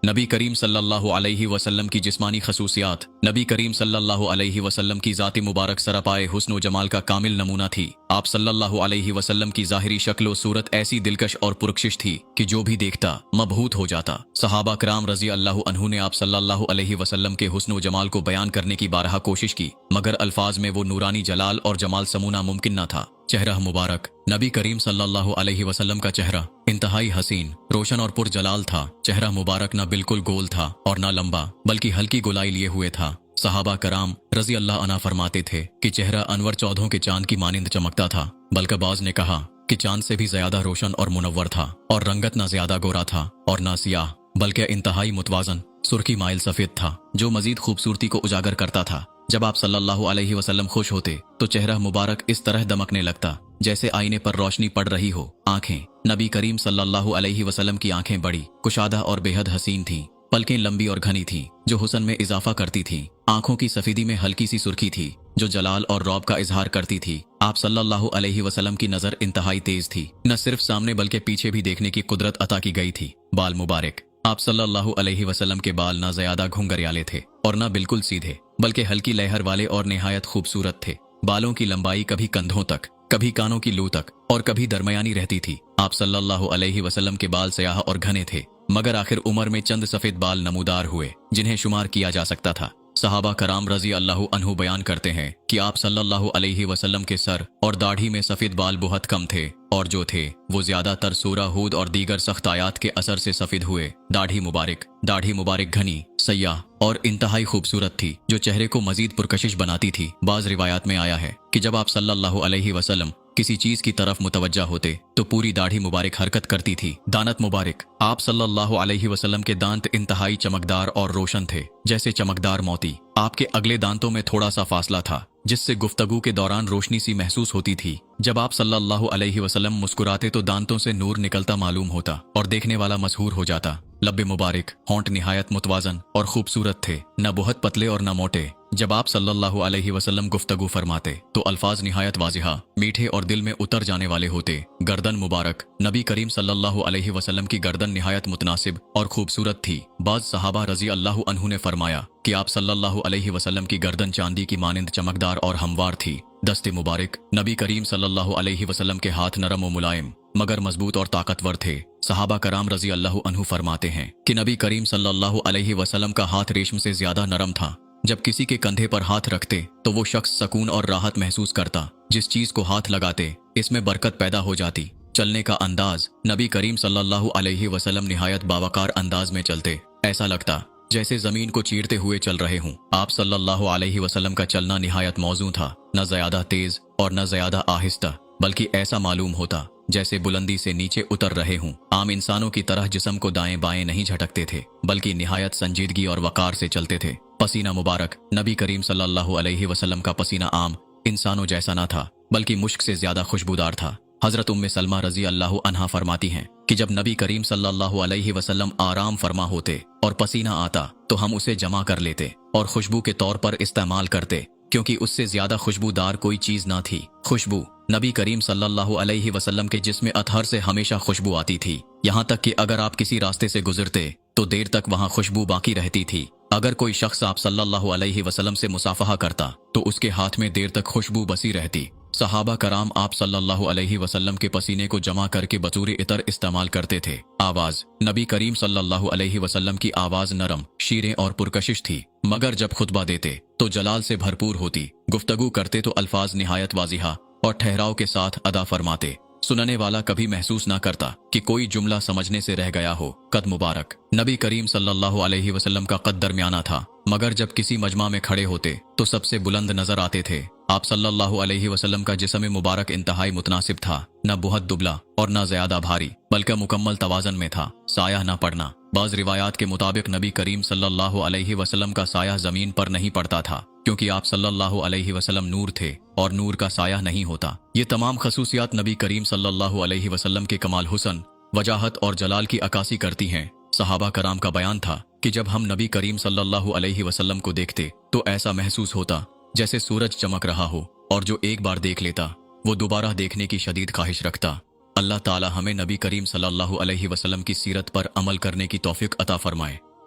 नबी करीम सल्लल्लाहु अलैहि वसल्लम की जिस्मानी खसूसियात। नबी करीम सल्लल्लाहु अलैहि वसल्लम की ज़ात मुबारक सरापाए हुस्न व जमाल का कामिल नमूना थी। आप सल्लल्लाहु अलैहि वसल्लम की ज़ाहिरी शक्ल सूरत ऐसी दिलकश और पुरकशिश थी कि जो भी देखता मबहूत हो जाता। सहाबा कराम रज़ी अल्लाह अन्हु ने आप सल्लल्लाहु अलैहि वसल्लम के हुस्न व जमाल को बयान करने की बारहा कोशिश की, मगर अल्फाज में वो नूरानी जलाल और जमाल समूना मुमकिन न था। चेहरा मुबारक। नबी करीम सल्लल्लाहु अलैहि वसल्लम का चेहरा इंतहाई हसीन, रोशन और पुरजलाल था। चेहरा मुबारक न बिल्कुल गोल था और न लंबा, बल्कि हल्की गोलाई लिए हुए था। सहाबा कराम रज़ी अल्लाह अन्हा फरमाते थे कि चेहरा अनवर चौधों के चांद की मानिंद चमकता था। बल्कबाज ने कहा कि चांद से भी ज्यादा रोशन और मुनव्वर था, और रंगत न ज्यादा गोरा था और न सियाह, बल्कि इंतहाई मुतवाजन सुर्खी माइल सफेद था, जो मजीद खूबसूरती को उजागर करता था। जब आप सल्लल्लाहु अलैहि वसल्लम खुश होते तो चेहरा मुबारक इस तरह दमकने लगता जैसे आईने पर रोशनी पड़ रही हो। आंखें। नबी करीम सल्लल्लाहु अलैहि वसल्लम की आंखें बड़ी, कुशादा और बेहद हसीन थीं। पलकें लंबी और घनी थीं, जो हुस्न में इजाफा करती थीं। आंखों की सफेदी में हल्की सी सुर्खी थी, जो जलाल और रौब का इजहार करती थी। आप सल्लल्लाहु अलैहि वसल्लम की नजर इंतहाई तेज थी, न सिर्फ सामने बल्कि पीछे भी देखने की कुदरत अता की गई थी। बाल मुबारक। आप सल्लल्लाहु अलैहि वसल्लम के बाल न ज्यादा घुंघरियाले थे और न बिल्कुल सीधे, बल्कि हल्की लहर वाले और निहायत खूबसूरत थे। बालों की लंबाई कभी कंधों तक, कभी कानों की लू तक और कभी दरमियानी रहती थी। आप सल्लल्लाहु अलैहि वसल्लम के बाल स्याह और घने थे, मगर आखिर उम्र में चंद सफेद बाल नमूदार हुए जिन्हें शुमार किया जा सकता था। सहाबा कराम रज़ी अल्लाह अन्हु बयान करते हैं कि आप सल्लल्लाहु अलैहि वसल्लम के सर और दाढ़ी में सफेद बाल बहुत कम थे, और जो थे वो ज्यादातर सूरा हूद और दीगर सख्त आयात के असर से सफेद हुए। दाढ़ी मुबारक घनी, सयाह और इंतहाई खूबसूरत थी, जो चेहरे को मजीद पुरकशिश बनाती थी। बाज रिवायात में आया है कि जब आप सल्लल्लाहु अलैहि वसल्लम किसी चीज की तरफ मुतवज्जा होते तो पूरी दाढ़ी मुबारक हरकत करती थी। दानत मुबारक। आप सल्लल्लाहु अलैहि वसल्लम के दांत इंतहाई चमकदार और रोशन थे, जैसे चमकदार मोती। आपके अगले दांतों में थोड़ा सा फासला था, जिससे गुफ्तगू के दौरान रोशनी सी महसूस होती थी। जब आप सल्लल्लाहु अलैहि वसल्लम मुस्कुराते तो दांतों से नूर निकलता मालूम होता और देखने वाला मशहूर हो जाता। लब्बे मुबारक। होंठ निहायत मुतवाजन और खूबसूरत थे, न बहुत पतले और न मोटे। जब आप सल्लल्लाहु अलैहि वसल्लम गुफ्तगू फरमाते तो अल्फाज निहायत वाजिहा, मीठे और दिल में उतर जाने वाले होते। गर्दन मुबारक। नबी करीम सल्लल्लाहु अलैहि वसल्लम की गर्दन निहायत मुतनासिब और खूबसूरत थी। बाज सहाबा रज़ी अल्लाह अन्हु ने फरमाया कि आप सल्लल्लाहु अलैहि वसल्लम की गर्दन चांदी की मानिंद चमकदार और हमवार थी। दस्ते मुबारक। नबी करीम सल्लल्लाहु अलैहि वसल्लम के हाथ नरम व मुलायम, मगर मजबूत और ताकतवर थे। सहाबा कराम रज़ी अल्लाह अन्हु फरमाते हैं कि नबी करीम सल्लल्लाहु अलैहि वसल्लम का हाथ रेशम से ज्यादा नरम था। जब किसी के कंधे पर हाथ रखते तो वो शख्स सकून और राहत महसूस करता। जिस चीज को हाथ लगाते इसमें बरकत पैदा हो जाती। चलने का अंदाज। नबी करीम सल्लल्लाहु अलैहि वसल्लम निहायत बावकार अंदाज में चलते, ऐसा लगता जैसे जमीन को चीरते हुए चल रहे हों। आप सल्लल्लाहु अलैहि वसल्लम का चलना निहायत मौजू था, न ज्यादा तेज और न ज्यादा आहिस्ता, बल्कि ऐसा मालूम होता जैसे बुलंदी से नीचे उतर रहे हों। आम इंसानों की तरह जिस्म को दाएं बाएं नहीं झटकते थे, बल्कि निहायत संजीदगी और वकार से चलते थे। पसीना मुबारक। नबी करीम सल्लल्लाहु अलैहि वसल्लम का पसीना आम इंसानों जैसा न था, बल्कि मुश्क से ज्यादा खुशबूदार था। हजरत उम्मे सलमा रज़ी अल्लाह अन्हा फरमाती हैं कि जब नबी करीम सल्लल्लाहु अलैहि वसल्लम आराम फरमा होते और पसीना आता तो हम उसे जमा कर लेते और खुशबू के तौर पर इस्तेमाल करते, क्योंकि उससे ज्यादा खुशबूदार कोई चीज ना थी। खुशबू। नबी करीम सल्लल्लाहु अलैहि वसल्लम के जिस्म अतहर से हमेशा खुशबू आती थी, यहाँ तक कि अगर आप किसी रास्ते से गुजरते तो देर तक वहाँ खुशबू बाकी रहती थी। अगर कोई शख्स आप सल्लल्लाहु अलैहि वसल्लम से मुसाफहा करता तो उसके हाथ में देर तक खुशबू बसी रहती। सहाबा कराम आप सल्लल्लाहु अलैहि वसल्लम के पसीने को जमा करके बतूरे इतर इस्तेमाल करते थे। आवाज। नबी करीम सल्लल्लाहु अलैहि वसल्लम की आवाज नरम, शीरें और पुरकशिश थी, मगर जब खुतबा देते तो जलाल से भरपूर होती। गुफ्तगू करते तो अल्फाज निहायत वाजिहा और ठहराव के साथ अदा फरमाते। सुनने वाला कभी महसूस ना करता कि कोई जुमला समझने से रह गया हो। कद मुबारक। नबी करीम सल्लल्लाहु अलैहि वसल्लम का कद दरमियाना था, मगर जब किसी मजमा में खड़े होते तो सबसे बुलंद नजर आते थे। आप सल्लल्लाहु अलैहि वसल्लम का जिस्म मुबारक इंतहाई मुतनासिब था, न बहुत दुबला और न ज्यादा भारी, बल्कि मुकम्मल तवाजन में था। साया न पड़ना। बाज रिवायात के मुताबिक नबी करीम सल्लल्लाहु अलैहि वसल्लम का साया जमीन पर नहीं पड़ता था, क्योंकि आप सल्लल्लाहु अलैहि वसल्लम नूर थे और नूर का साया नहीं होता। ये तमाम खसूसियात नबी करीम सल्लल्लाहु अलैहि वसल्लम के कमाल हुस्न, वजाहत और जलाल की अक्कासी करती हैं। सहाबा कराम का बयान था कि जब हम नबी करीम सल्लल्लाहु अलैहि वसल्लम को देखते तो ऐसा महसूस होता जैसे सूरज चमक रहा हो, और जो एक बार देख लेता वो दोबारा देखने की शदीद ख्वाहिश रखता। अल्लाह ताला हमें नबी करीम सल्लल्लाहु अलैहि वसल्लम की सीरत पर अमल करने की तौफीक अता फरमाए।